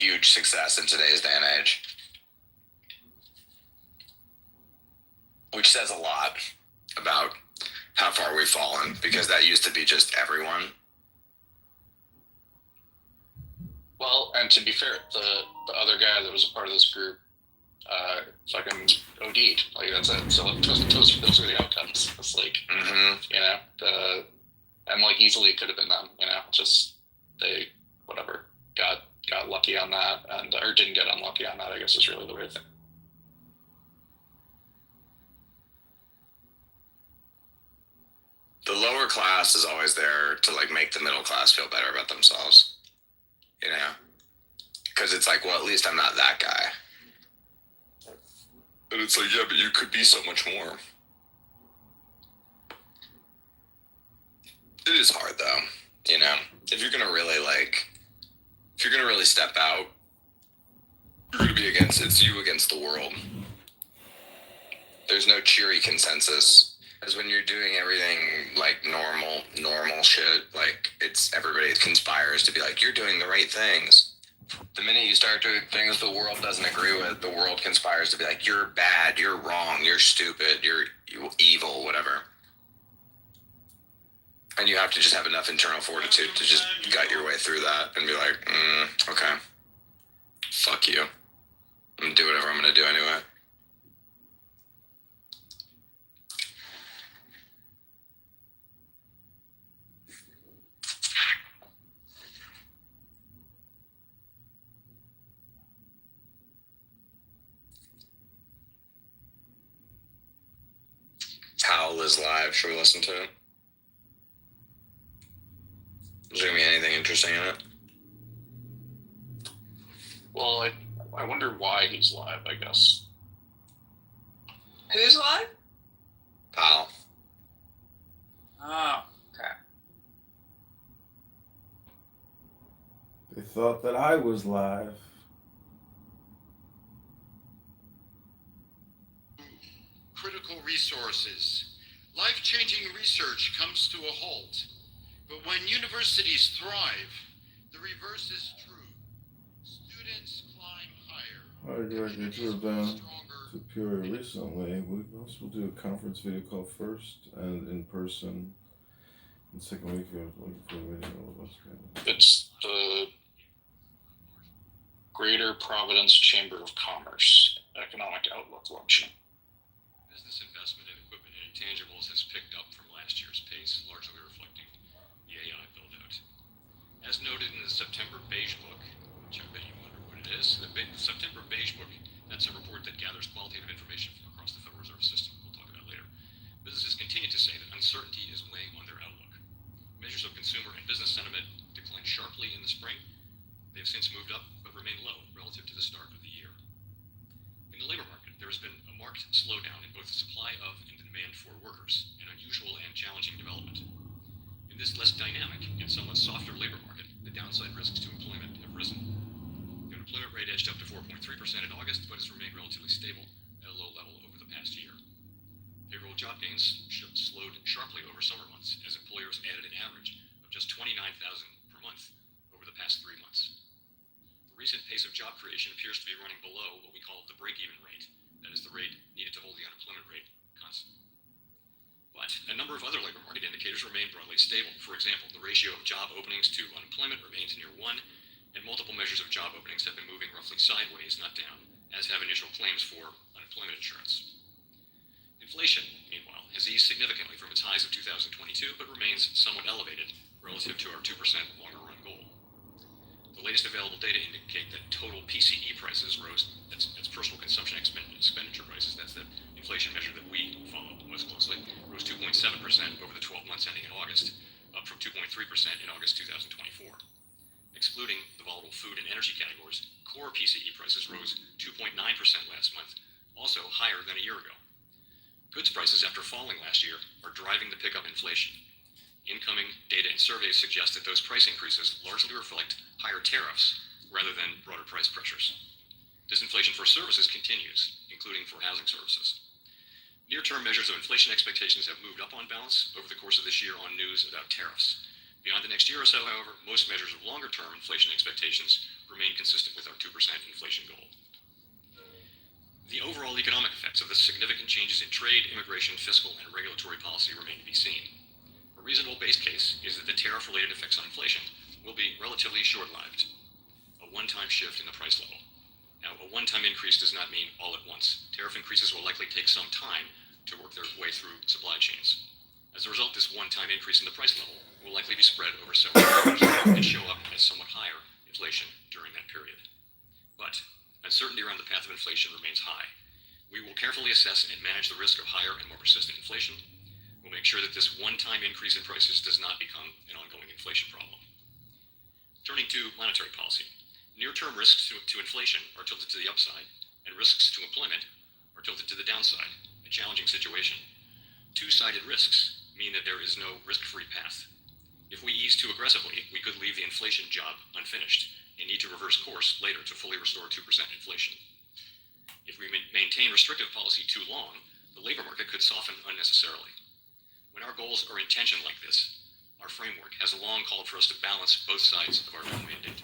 huge success in today's day and age. Which says a lot about how far we've fallen, because that used to be just everyone. Well, and to be fair, the other guy that was a part of this group fucking OD'd. Like, that's it. So those are the outcomes. It's like, you know, and like easily it could have been them, you know, just they, whatever, got lucky on that, and or didn't get unlucky on that, I guess is really the weird thing. The lower class is always there to like make the middle class feel better about themselves, you know, because it's like, well, at least I'm not that guy. And it's like, yeah, but you could be so much more. It is hard though, you know, if you're gonna really step out, you're gonna be it's you against the world. There's no cheery consensus. Because when you're doing everything like normal shit, like everybody conspires to be like, you're doing the right things. The minute you start doing things the world doesn't agree with, the world conspires to be like, you're bad, you're wrong, you're stupid, you're evil, whatever. And you have to just have enough internal fortitude to just gut your way through that and be like, okay, fuck you. I'm gonna do whatever I'm gonna do anyway. Howl is live. Should we listen to it? Is there going to be anything interesting in it? Well, I wonder why he's live, I guess. Who's live? Powell. Oh, okay. They thought that I was live. Critical resources. Life-changing research comes to a halt. But when universities thrive, the reverse is true. Students climb higher. I graduated to have been to Peoria recently. We'll do a conference video call first and in person. The second week of video. It's the Greater Providence Chamber of Commerce Economic Outlook Luncheon. Business investment in equipment and intangibles has picked up from last year's pace, largely reflecting the AI build-out. As noted in the September Beige Book, which I bet you wonder what it is, the September Beige Book, that's a report that gathers qualitative information from across the Federal Reserve System. We'll talk about later. Businesses continue to say that uncertainty is weighing on their outlook. Measures of consumer and business sentiment declined sharply in the spring. They have since moved up, but remain low relative to the start of the year. In the labor market, there has been a marked slowdown in both the supply of and the demand for workers, an unusual and challenging development. In this less dynamic and somewhat softer labor market, the downside risks to employment have risen. The unemployment rate edged up to 4.3% in August, but has remained relatively stable at a low level over the past year. Payroll job gains slowed sharply over summer months as employers added an average of just 29,000 per month over the past 3 months. The recent pace of job creation appears to be running below what we call the break-even rate, that is the rate needed to hold the unemployment rate constant. But a number of other labor market indicators remain broadly stable. For example, the ratio of job openings to unemployment remains near 1, and multiple measures of job openings have been moving roughly sideways, not down, as have initial claims for unemployment insurance. Inflation, meanwhile, has eased significantly from its highs of 2022, but remains somewhat elevated relative to our 2% longer-run goal. The latest available data indicate that total PCE prices rose, that's personal consumption expenditure prices, that's the inflation measure that we follow most closely, rose 2.7% over the 12 months ending in August, up from 2.3% in August 2024. Excluding the volatile food and energy categories, core PCE prices rose 2.9% last month, also higher than a year ago. Goods prices, after falling last year, are driving the pickup inflation. Incoming data and surveys suggest that those price increases largely reflect higher tariffs rather than broader price pressures. Disinflation for services continues, including for housing services. Near-term measures of inflation expectations have moved up on balance over the course of this year on news about tariffs. Beyond the next year or so, however, most measures of longer-term inflation expectations remain consistent with our 2% inflation goal. The overall economic effects of the significant changes in trade, immigration, fiscal, and regulatory policy remain to be seen. A reasonable base case is that the tariff-related effects on inflation will be relatively short-lived, a one-time shift in the price level. Now, a one-time increase does not mean all at once. Tariff increases will likely take some time to work their way through supply chains. As a result, this one-time increase in the price level will likely be spread over several years and show up as somewhat higher inflation during that period. But uncertainty around the path of inflation remains high. We will carefully assess and manage the risk of higher and more persistent inflation. We'll make sure that this one-time increase in prices does not become an ongoing inflation problem. Turning to monetary policy, near-term risks to inflation are tilted to the upside, and risks to employment are tilted to the downside, a challenging situation. Two-sided risks mean that there is no risk-free path. If we ease too aggressively, we could leave the inflation job unfinished and need to reverse course later to fully restore 2% inflation. If we maintain restrictive policy too long, the labor market could soften unnecessarily. When our goals are in tension like this, our framework has long called for us to balance both sides of our own mandate.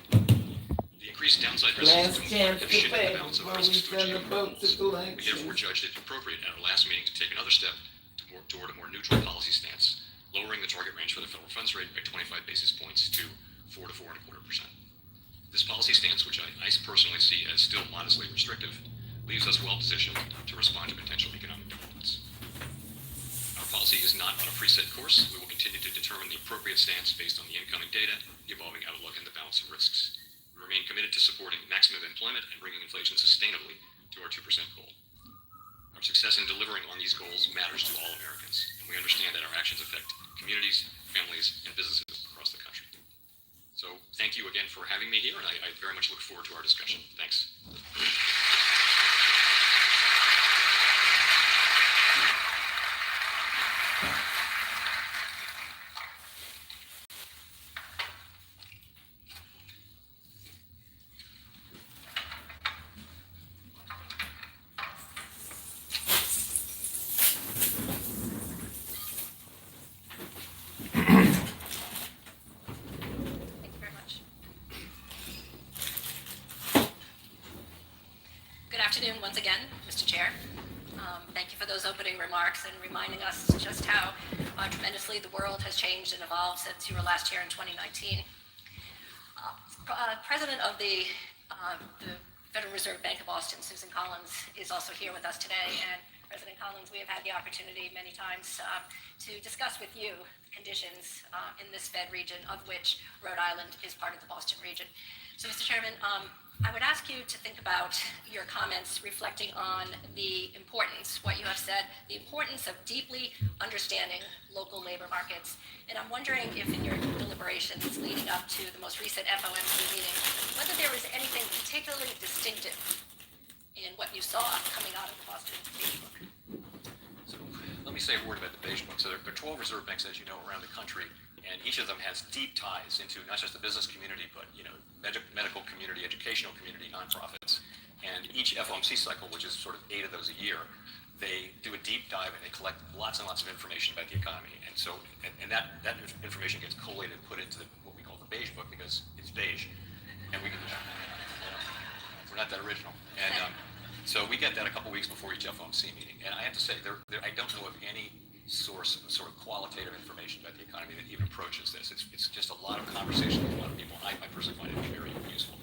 The increased downside risks Last chance have to shifted pay the balance of before we risks to send the achieve our vote to goals. We therefore collection. judged it appropriate at our last meeting to take another step toward a more neutral policy stance, lowering the target range for the federal funds rate by 25 basis points to 4 to 4.25%. This policy stance, which I personally see as still modestly restrictive, leaves us well positioned to respond to potential economic developments. Our policy is not on a preset course. We will continue to determine the appropriate stance based on the incoming data, the evolving outlook, and the balance of risks. We remain committed to supporting maximum employment and bringing inflation sustainably to our 2% goal. Our success in delivering on these goals matters to all Americans, and we understand that our actions affect communities, families, and businesses across the country. So thank you again for having me here, and I very much look forward to our discussion. Thanks. Thank you very much. Good afternoon once again, Mr. Chair. Thank you for those opening remarks and reminding us just how tremendously the world has changed and evolved since you were last here in 2019. President of the Federal Reserve Bank of Boston, Susan Collins, is also here with us today. And President Collins, we have had the opportunity many times to discuss with you conditions in this Fed region, of which Rhode Island is part of the Boston region. So, Mr. Chairman, I would ask you to think about your comments reflecting on the importance, what you have said, the importance of deeply understanding local labor markets. And I'm wondering if in your deliberations leading up to the most recent FOMC meeting, whether there was anything particularly distinctive in what you saw coming out of the Boston Beige Book. So let me say a word about the Beige Book. So there are 12 reserve banks, as you know, around the country, and each of them has deep ties into not just the business community, but medical community, educational community, nonprofits. And each FOMC cycle, which is sort of 8 of those a year, they do a deep dive and they collect lots and lots of information about the economy. And so, and that information gets collated, put into what we call the Beige Book because it's beige, and we're not that original. And so we get that a couple weeks before each FOMC meeting. And I have to say, I don't know of any source of sort of qualitative information about the economy that even approaches this. It's just a lot of conversation with a lot of people. I personally find it very useful.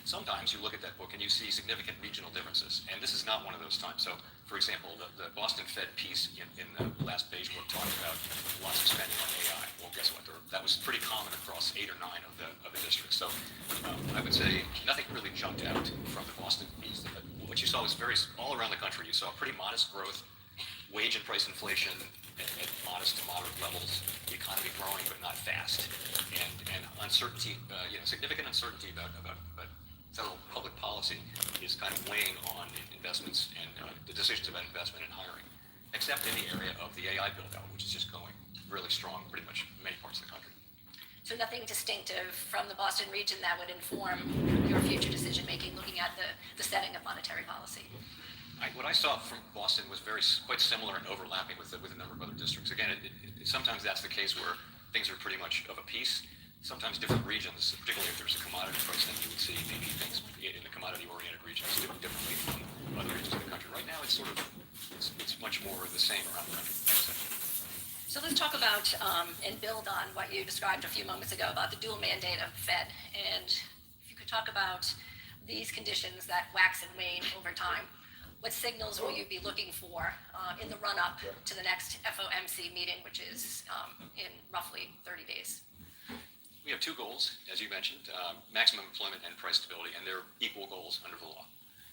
Sometimes you look at that book and you see significant regional differences, and this is not one of those times. So, for example, the Boston Fed piece in the last Beige Book talked about lots of spending on AI. Well, guess what? That was pretty common across 8 or 9 of the districts. So I would say nothing really jumped out from the Boston piece. But what you saw was all around the country. You saw pretty modest growth, wage and price inflation at modest to moderate levels, the economy growing but not fast, and uncertainty, significant uncertainty about federal public policy is kind of weighing on investments and the decisions about investment and hiring, except in the area of the AI build-out, which is just going really strong pretty much in many parts of the country. So nothing distinctive from the Boston region that would inform your future decision-making looking at the setting of monetary policy? What I saw from Boston was quite similar and overlapping with a number of other districts. Again, sometimes that's the case where things are pretty much of a piece. sometimes different regions, particularly if there's a commodity price, then you would see maybe things in the commodity-oriented regions do differently from other regions of the country. Right now, it's much more the same around the country. So let's talk about and build on what you described a few moments ago about the dual mandate of the Fed. And if you could talk about these conditions that wax and wane over time, what signals will you be looking for in the run-up to the next FOMC meeting, which is in roughly 30 days? We have two goals, as you mentioned, maximum employment and price stability, and they're equal goals under the law.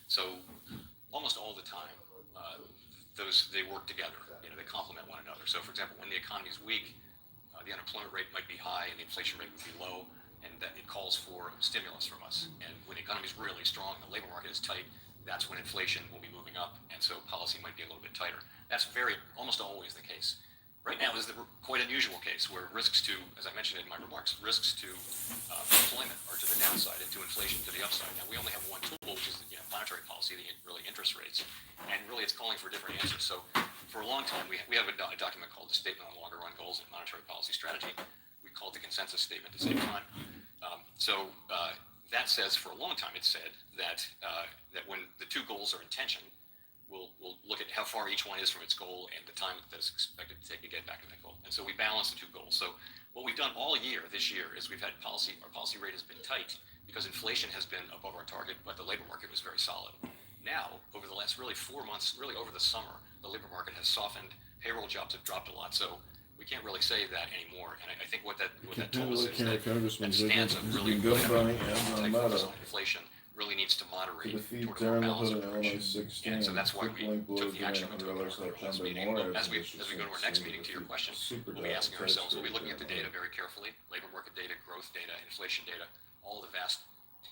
So almost all the time, they work together. They complement one another. So, for example, when the economy is weak, the unemployment rate might be high and the inflation rate would be low, and that it calls for stimulus from us. And when the economy is really strong, the labor market is tight, that's when inflation will be moving up, and so policy might be a little bit tighter. That's almost always the case. Right now is the quite unusual case where risks to, as I mentioned in my remarks, risks to employment are to the downside and to inflation to the upside. Now, we only have one tool, which is monetary policy, really interest rates, and really it's calling for different answers. So for a long time, we have a document called the Statement on Longer Run Goals and Monetary Policy Strategy. We call it the consensus statement to save time. That says, for a long time, it said that when the two goals are in tension, we'll look at how far each one is from its goal and the time that it's expected to take to get back to that goal. And so we balance the two goals. So what we've done all year, this year, is we've had our policy rate has been tight because inflation has been above our target, but the labor market was very solid. Now, over the last really 4 months, really over the summer, the labor market has softened, payroll jobs have dropped a lot. So we can't really say that anymore. And I think what that told us is that stance of really tight focus on inflation really needs to moderate toward a more balanced approach. And so that's why we took the action we took in our last meeting. As we go to our next meeting, to your question, we'll be asking ourselves, we'll be looking at the data very carefully, labor market data, growth data, inflation data, all the vast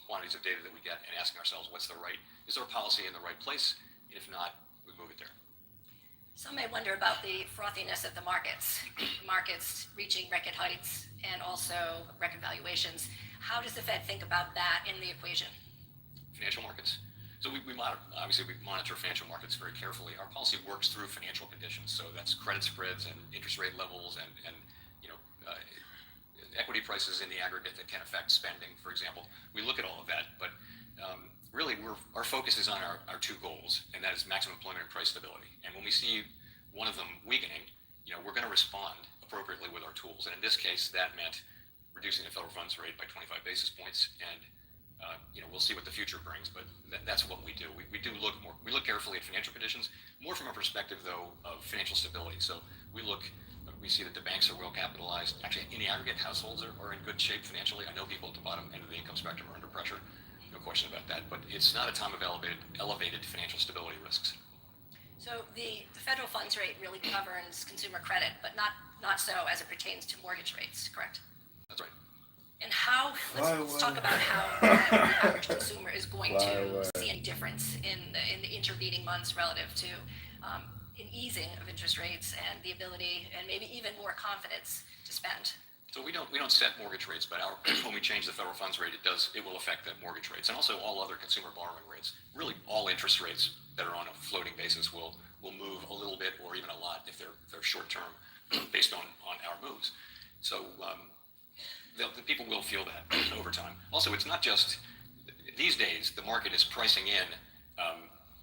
quantities of data that we get, and asking ourselves, is our policy in the right place? And if not, we move it there. Some may wonder about the frothiness of the markets reaching record heights and also record valuations. How does the Fed think about that in the equation? Financial markets. So we monitor financial markets very carefully. Our policy works through financial conditions. So that's credit spreads and interest rate levels and equity prices in the aggregate that can affect spending, for example. We look at all of that, but really our focus is on our two goals, and that is maximum employment and price stability. And when we see one of them weakening, we're going to respond appropriately with our tools. And in this case, that meant reducing the federal funds rate by 25 basis points, and we'll see what the future brings, but that's what we do. We look carefully at financial conditions, more from a perspective though of financial stability. So we see that the banks are well capitalized. Actually, in the aggregate, households are in good shape financially. I know people at the bottom end of the income spectrum are under pressure, no question about that, but it's not a time of elevated financial stability risks. So the federal funds rate really governs consumer credit, but not so as it pertains to mortgage rates, correct? That's right. And let's talk about how the average consumer is going to see any difference in the intervening months relative to an easing of interest rates and the ability and maybe even more confidence to spend. So we don't set mortgage rates, but when we change the federal funds rate, it will affect the mortgage rates and also all other consumer borrowing rates. Really, all interest rates that are on a floating basis will move a little bit or even a lot if they're short term, based on our moves. So the people will feel that over time. Also, it's not just these days. The market is pricing in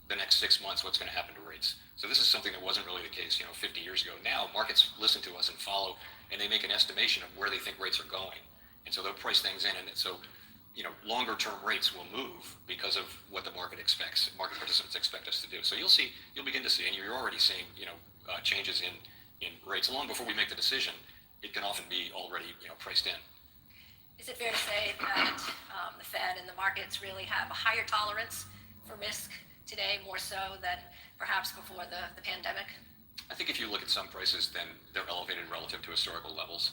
the next 6 months what's going to happen to rates. So this is something that wasn't really the case, 50 years ago. Now markets listen to us and follow, and they make an estimation of where they think rates are going, and so they'll price things in. And so, longer term rates will move because of what the market expects. Market participants expect us to do. So you'll begin to see, and you're already seeing, changes in rates long before we make the decision. It can often be already, priced in. Is it fair to say that the Fed and the markets really have a higher tolerance for risk today, more so than perhaps before the pandemic? I think if you look at some prices, then they're elevated relative to historical levels.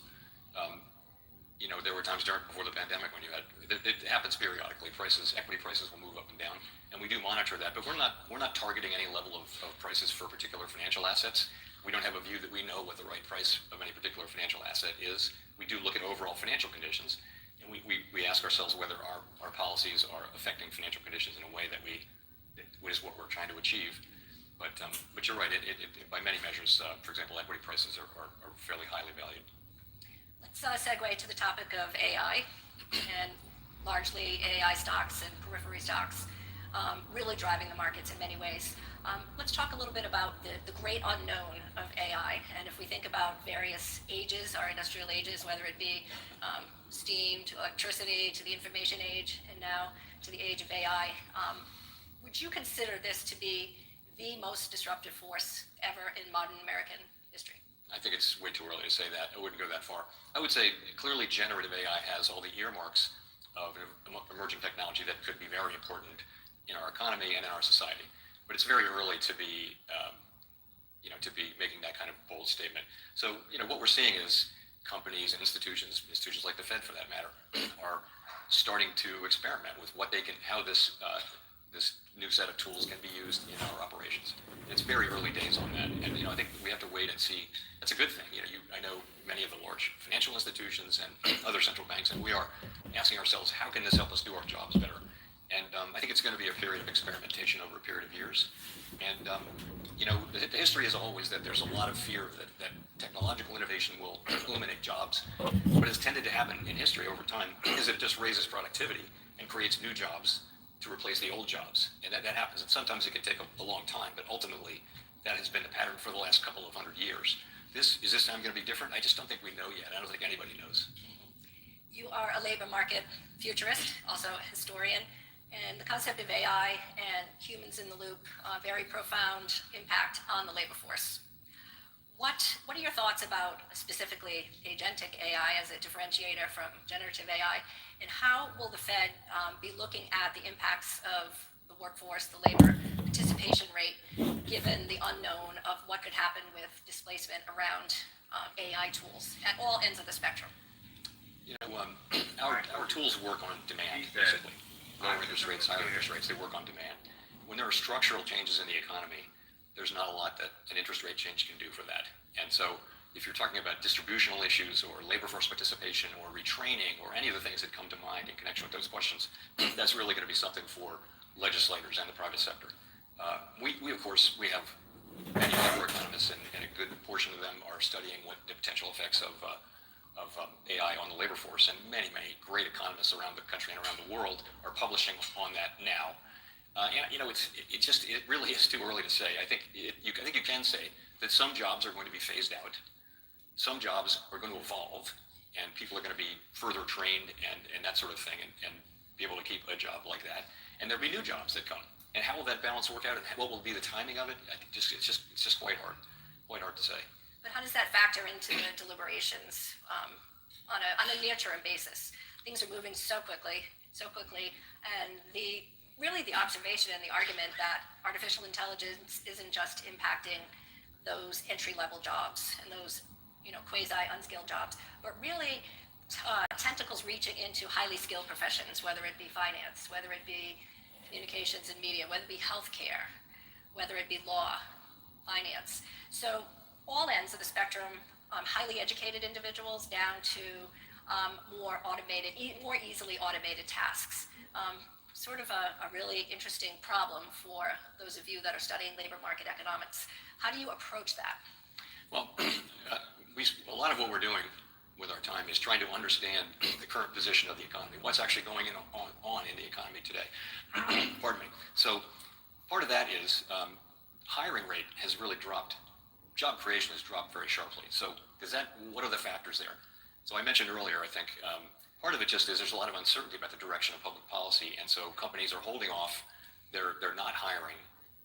There were times before the pandemic when it happens periodically. Equity prices will move up and down, and we do monitor that. But we're not targeting any level of prices for particular financial assets. We don't have a view that we know what the right price of any particular financial asset is. We do look at overall financial conditions, and we ask ourselves whether our policies are affecting financial conditions in a way that is what we're trying to achieve. But you're right. By many measures, for example, equity prices are fairly highly valued. Let's segue to the topic of AI, and largely AI stocks and periphery stocks really driving the markets in many ways. Let's talk a little bit about the great unknown of AI. And if we think about various ages, our industrial ages, whether it be steam to electricity to the information age and now to the age of AI, would you consider this to be the most disruptive force ever in modern American history? I think it's way too early to say that. I wouldn't go that far. I would say clearly generative AI has all the earmarks of emerging technology that could be very important in our economy and in our society. But it's very early to be, to be making that kind of bold statement. So, what we're seeing is companies and institutions like the Fed for that matter, are starting to experiment with what they can, how this new set of tools can be used in our operations. It's very early days on that, and I think we have to wait and see. That's a good thing. I know many of the large financial institutions and other central banks, and we are asking ourselves, how can this help us do our jobs better? And I think it's going to be a period of experimentation over a period of years. And the history is always that there's a lot of fear that technological innovation will eliminate jobs. What has tended to happen in history over time is it just raises productivity and creates new jobs to replace the old jobs. And that happens. And sometimes it can take a long time, but ultimately that has been the pattern for the last couple of hundred years. Is this time going to be different? I just don't think we know yet. I don't think anybody knows. You are a labor market futurist, also a historian, and the concept of AI and humans in the loop, very profound impact on the labor force. What are your thoughts about specifically agentic AI as a differentiator from generative AI, and how will the Fed be looking at the impacts of the workforce, the labor participation rate, given the unknown of what could happen with displacement around AI tools at all ends of the spectrum? Our tools work on demand, basically. Lower interest rates, higher interest rates, they work on demand. When there are structural changes in the economy, there's not a lot that an interest rate change can do for that. And so if you're talking about distributional issues or labor force participation or retraining or any of the things that come to mind in connection with those questions, that's really going to be something for legislators and the private sector. We of course, we have many labor economists, and a good portion of them are studying what the potential effects of AI on the labor force, and many great economists around the country and around the world are publishing on that now. It really is too early to say. I think you can say that some jobs are going to be phased out, some jobs are going to evolve, and people are going to be further trained and that sort of thing, and be able to keep a job like that. And there'll be new jobs that come. And how will that balance work out, and what will be the timing of it? I think it's just quite hard to say. But how does that factor into the deliberations on a near-term basis? Things are moving so quickly, and the observation and the argument that artificial intelligence isn't just impacting those entry-level jobs and those quasi-unskilled jobs, but really tentacles reaching into highly skilled professions, whether it be finance, whether it be communications and media, whether it be healthcare, whether it be law, finance. So all ends of the spectrum, highly educated individuals down to more easily automated tasks. Sort of a really interesting problem for those of you that are studying labor market economics. How do you approach that? Well, a lot of what we're doing with our time is trying to understand the current position of the economy, what's actually going on in the economy today. Pardon me. So part of that is hiring rate has really dropped. Job creation has dropped very sharply. So what are the factors there? So I mentioned earlier, I think part of it just is there's a lot of uncertainty about the direction of public policy, and so companies are holding off. They're not hiring,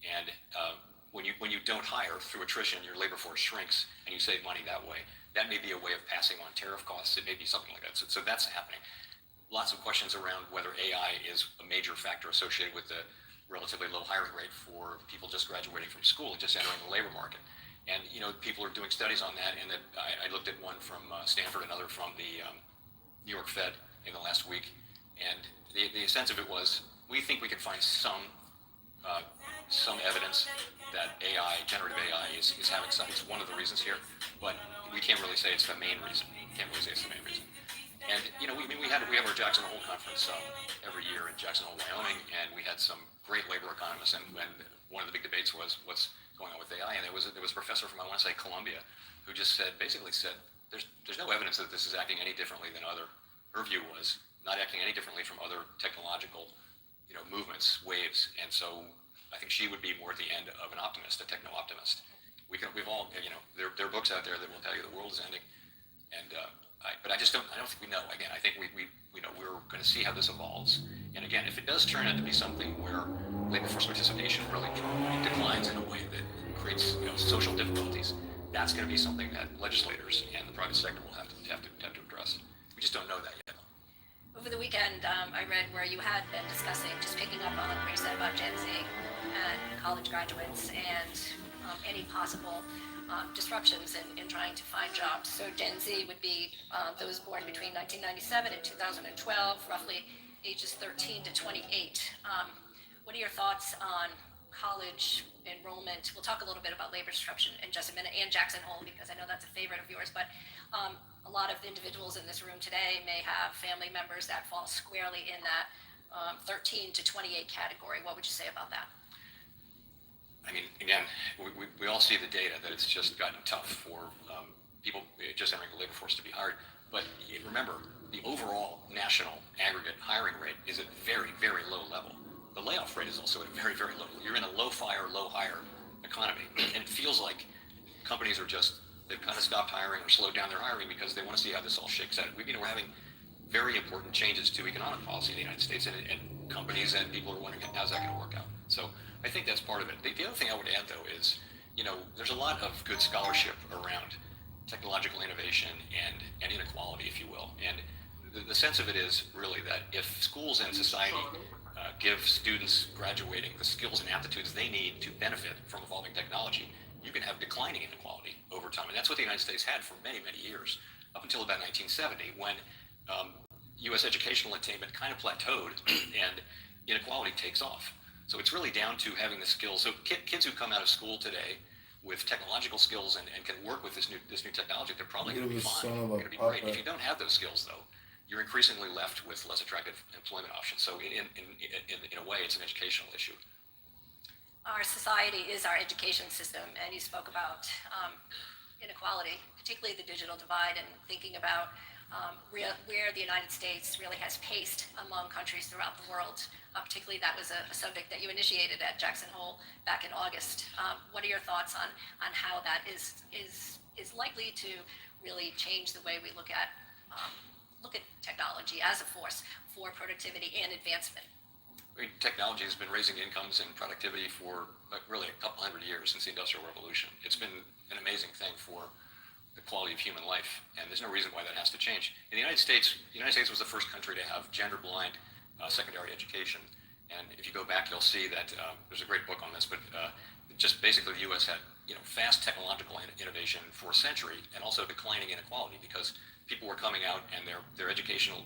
and when you don't hire through attrition, your labor force shrinks, and you save money that way. That may be a way of passing on tariff costs. It may be something like that. So that's happening. Lots of questions around whether AI is a major factor associated with the relatively low hiring rate for people just graduating from school and just entering the labor market. And people are doing studies on that, and I looked at one from Stanford, another from the New York Fed in the last week, and the sense of it was, we think we can find some evidence that generative AI is having some. It's one of the reasons here, but we can't really say it's the main reason. And we have our Jackson Hole conference every year in Jackson Hole, Wyoming, and we had some great labor economists, and one of the big debates was what's going on with AI, and there was a professor from, I want to say, Columbia, who just basically said, there's no evidence that this is acting any differently than her view was not acting any differently from other technological, movements, waves. And so I think she would be more at the end of an optimist, a techno optimist. We've all, there are books out there that will tell you the world is ending. And, but I don't think we know. Again, I think we're going to see how this evolves. And again, if it does turn out to be something where labor force participation really declines in a way that creates, social difficulties, that's going to be something that legislators and the private sector will have to address. We just don't know that yet. Over the weekend, I read where you had been discussing, just picking up on what you said about Gen Z and college graduates and any possible disruptions in trying to find jobs. So Gen Z would be those born between 1997 and 2012, roughly ages 13 to 28. What are your thoughts on college enrollment? We'll talk a little bit about labor disruption in just a minute, and Jackson Hole, because I know that's a favorite of yours. But a lot of the individuals in this room today may have family members that fall squarely in that 13 to 28 category. What would you say about that? I mean, again, we all see the data that it's just gotten tough for people just entering the labor force to be hired. But remember, the overall national aggregate hiring rate is at very, very low level. The layoff rate is also at a very, very low. You're in a low fire, low hire economy. And it feels like companies are they've kind of stopped hiring or slowed down their hiring because they want to see how this all shakes out. We're having very important changes to economic policy in the United States, and companies and people are wondering how's that going to work out. So I think that's part of it. The other thing I would add, though, is, there's a lot of good scholarship around technological innovation and inequality, if you will. And the sense of it is really that if schools and society give students graduating the skills and aptitudes they need to benefit from evolving technology, you can have declining inequality over time. And that's what the United States had for many, many years, up until about 1970, when U.S. educational attainment kind of plateaued and inequality takes off. So it's really down to having the skills. So kids who come out of school today with technological skills and can work with this new technology, they're probably going to be fine. They're going to be great. If you don't have those skills, though, you're increasingly left with less attractive employment options. So in a way, it's an educational issue. Our society is our education system, and you spoke about inequality, particularly the digital divide, and thinking about where the United States really has paced among countries throughout the world. Particularly, that was a subject that you initiated at Jackson Hole back in August. What are your thoughts on how that is likely to really change the way we look at technology as a force for productivity and advancement? I mean, technology has been raising incomes and productivity for really a couple hundred years since the Industrial Revolution. It's been an amazing thing for the quality of human life, and there's no reason why that has to change. In the United States was the first country to have gender-blind secondary education. And if you go back, you'll see that there's a great book on this, but just basically the U.S. had fast technological innovation for a century, and also declining inequality because people were coming out and their educational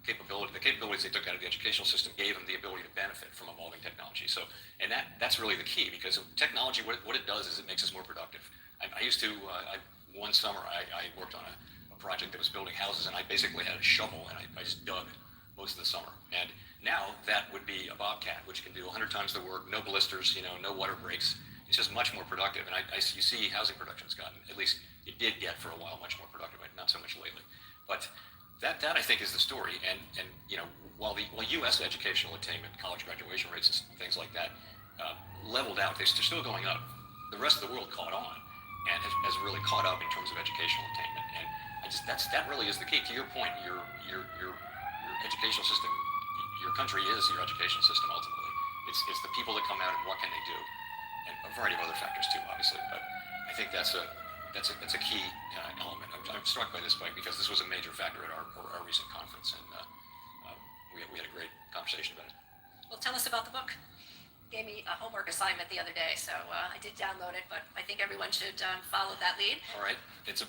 the capabilities they took out of the educational system gave them the ability to benefit from evolving technology. So, and that's really the key, because technology, what it does is it makes us more productive. One summer I worked on a project that was building houses, and I basically had a shovel and I just dug most of the summer. And now that would be a Bobcat, which can do 100 times the work, no blisters, no water breaks. It's just much more productive. And you see housing production's gotten, at least it did get for a while, much more productive, but not so much lately. But that I think is the story. And while U.S. educational attainment, college graduation rates and things like that leveled out, they're still going up. The rest of the world caught on and has really caught up in terms of educational attainment. And that really is the key. To your point, your educational system, your country is your educational system ultimately. It's the people that come out and what can they do, and a variety of other factors too, obviously. But I think that's a key element. I'm struck by this because this was a major factor at our recent conference, and we had a great conversation about it. Well, tell us about the book. Gave me a homework assignment the other day, so I did download it, but I think everyone should follow that lead. All right. It's a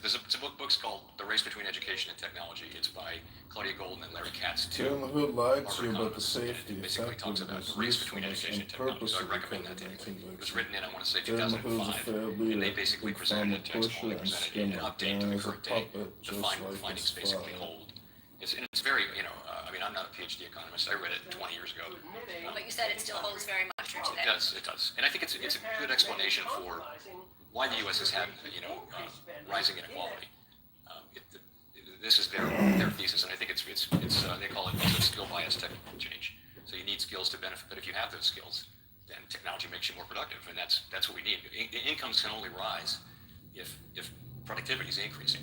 book's called The Race Between Education and Technology. It's by Claudia Golden and Larry Katz. Tell them who lied to you about the safety, it basically talks about the race between education and technology, so I recommend that to anyone. It was written in, I want to say, 2005, and they basically presented a text, they presented an update to the current day to find what the findings basically hold. It's very, I'm not a PhD economist. I read it 20 years ago. But you said it still holds very much true today. It does. And I think it's a good explanation for why the U.S. has had, rising inequality. this is their thesis, and I think it's they call it skill bias technical change. So you need skills to benefit, but if you have those skills, then technology makes you more productive, and that's what we need. Incomes can only rise if productivity is increasing.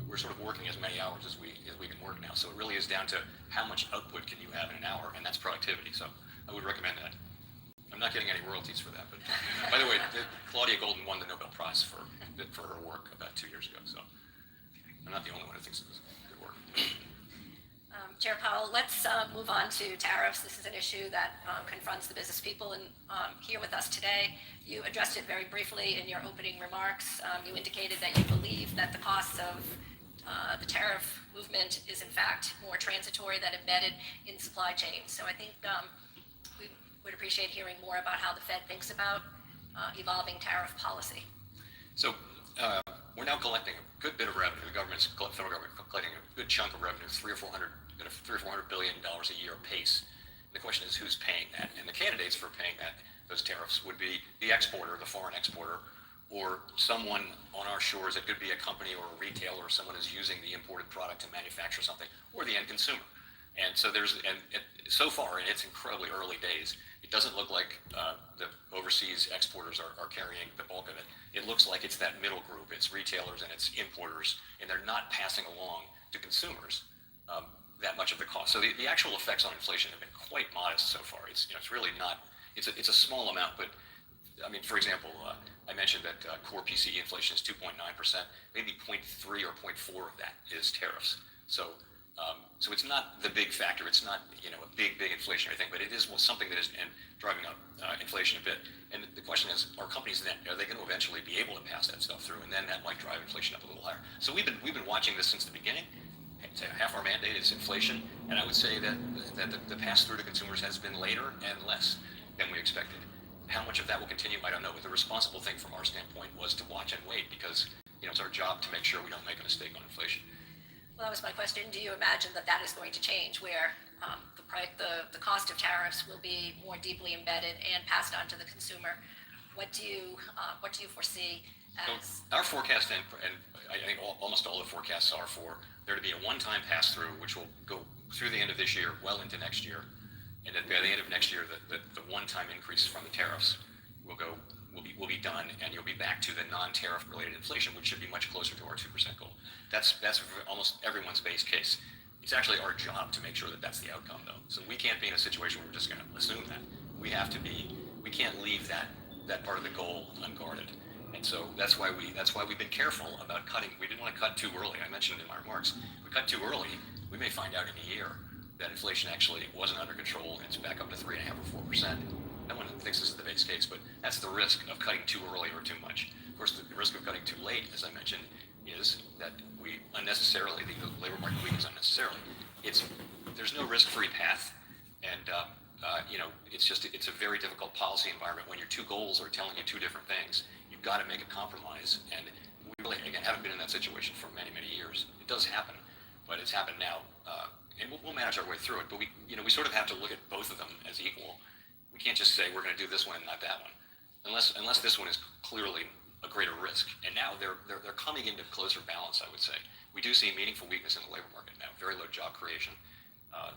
We're sort of working as many hours as we can work now. So it really is down to how much output can you have in an hour, and that's productivity. So I would recommend that. I'm not getting any royalties for that, but by the way, Claudia Golden won the Nobel Prize for her work about 2 years ago. So I'm not the only one who thinks it was good work. Chair Powell, let's move on to tariffs. This is an issue that confronts the business people and here with us today. You addressed it very briefly in your opening remarks. You indicated that you believe that the costs of the tariff movement is in fact more transitory than embedded in supply chains. So I think we would appreciate hearing more about how the Fed thinks about evolving tariff policy. So we're now collecting a good bit of revenue. The federal government collecting a good chunk of revenue, $300 or $400 billion a year pace. And the question is, who's paying that? And the candidates for paying those tariffs would be the exporter, the foreign exporter, or someone on our shores. It could be a company or a retailer, or someone who's using the imported product to manufacture something, or the end consumer. And so so far, in its incredibly early days, it doesn't look like the overseas exporters are carrying the bulk of it. It looks like it's that middle group. It's retailers and it's importers, and they're not passing along to consumers that much of the cost. So the actual effects on inflation have been quite modest so far. It's really not. It's a small amount, but I mean, for example, I mentioned that core PCE inflation is 2.9%. Maybe 0.3 or 0.4 of that is tariffs. So it's not the big factor. It's not a big inflationary thing, but it is something that is driving up inflation a bit. And the question is, are companies then, are they going to eventually be able to pass that stuff through? And then that might drive inflation up a little higher. So we've been watching this since the beginning. Half our mandate is inflation, and I would say that the pass through to consumers has been later and less than we expected. How much of that will continue, I don't know. But the responsible thing from our standpoint was to watch and wait, because it's our job to make sure we don't make a mistake on inflation. Well, that was my question. Do you imagine that is going to change, where the cost of tariffs will be more deeply embedded and passed on to the consumer? What do you foresee as? So our forecast, and I think almost all the forecasts are for there to be a one-time pass-through, which will go through the end of this year, well into next year, and then by the end of next year, the one-time increase from the tariffs will be done, and you'll be back to the non-tariff related inflation, which should be much closer to our 2% goal. That's almost everyone's base case. It's actually our job to make sure that that's the outcome, though. So we can't be in a situation where we're just going to assume that. We can't leave that part of the goal unguarded. And so that's why we've been careful about cutting. We didn't want to cut too early. I mentioned in my remarks, if we cut too early, we may find out in a year that inflation actually wasn't under control and it's back up to 3.5% or 4%. No one thinks this is the base case, but that's the risk of cutting too early or too much. Of course, the risk of cutting too late, as I mentioned, is that we unnecessarily, the labor market weakens unnecessarily. There's no risk-free path, and it's a very difficult policy environment when your two goals are telling you two different things. You've got to make a compromise, and we really, again, haven't been in that situation for many, many years. It does happen, but it's happened now, and we'll manage our way through it. But we sort of have to look at both of them as equal. We can't just say we're going to do this one and not that one, unless this one is clearly a greater risk. And now they're coming into closer balance, I would say. We do see meaningful weakness in the labor market now, very low job creation.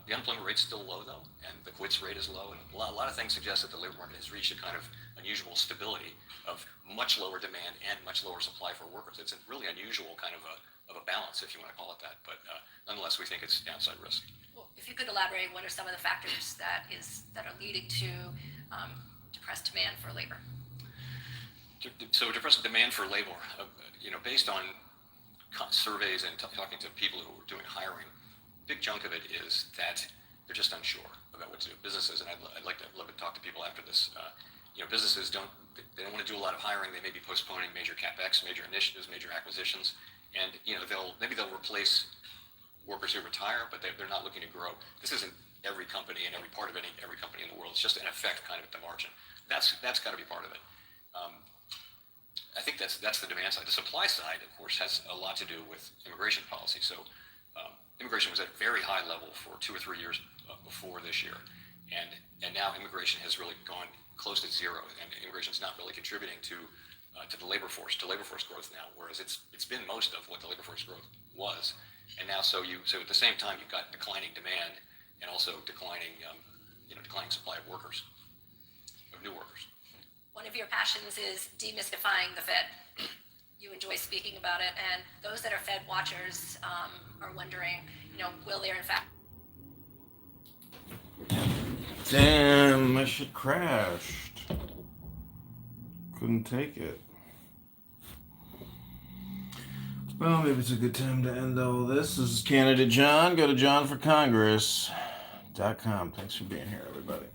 The unemployment rate's still low, though, and the quits rate is low. And a lot of things suggest that the labor market has reached a kind of unusual stability of much lower demand and much lower supply for workers. It's a really unusual kind of a balance, if you want to call it that. But nonetheless, we think it's downside risk. Well, if you could elaborate, what are some of the factors that are leading to depressed demand for labor? So depressed demand for labor, based on surveys and talking to people who are doing hiring, a big chunk of it is that they're just unsure about what to do. Businesses, and I'd love to talk to people after this. Businesses don't want to do a lot of hiring. They may be postponing major capex, major initiatives, major acquisitions, and they'll replace workers who retire, but they're not looking to grow. This isn't every company and every part of every company in the world. It's just an effect kind of at the margin. That's got to be part of it. I think that's the demand side. The supply side, of course, has a lot to do with immigration policy. So immigration was at a very high level for 2 or 3 years before this year, and now immigration has really gone close to zero, and immigration is not really contributing to to the labor force growth now, whereas it's been most of what the labor force growth was, and now so at the same time you've got declining demand and also declining supply of workers, of new workers. One of your passions is demystifying the Fed. You enjoy speaking about it, and those that are Fed watchers are wondering, will there in fact? Damn, my shit crashed. Couldn't take it. Well, maybe it's a good time to end all this. This is Candidate John. Go to johnforcongress.com. Thanks for being here, everybody.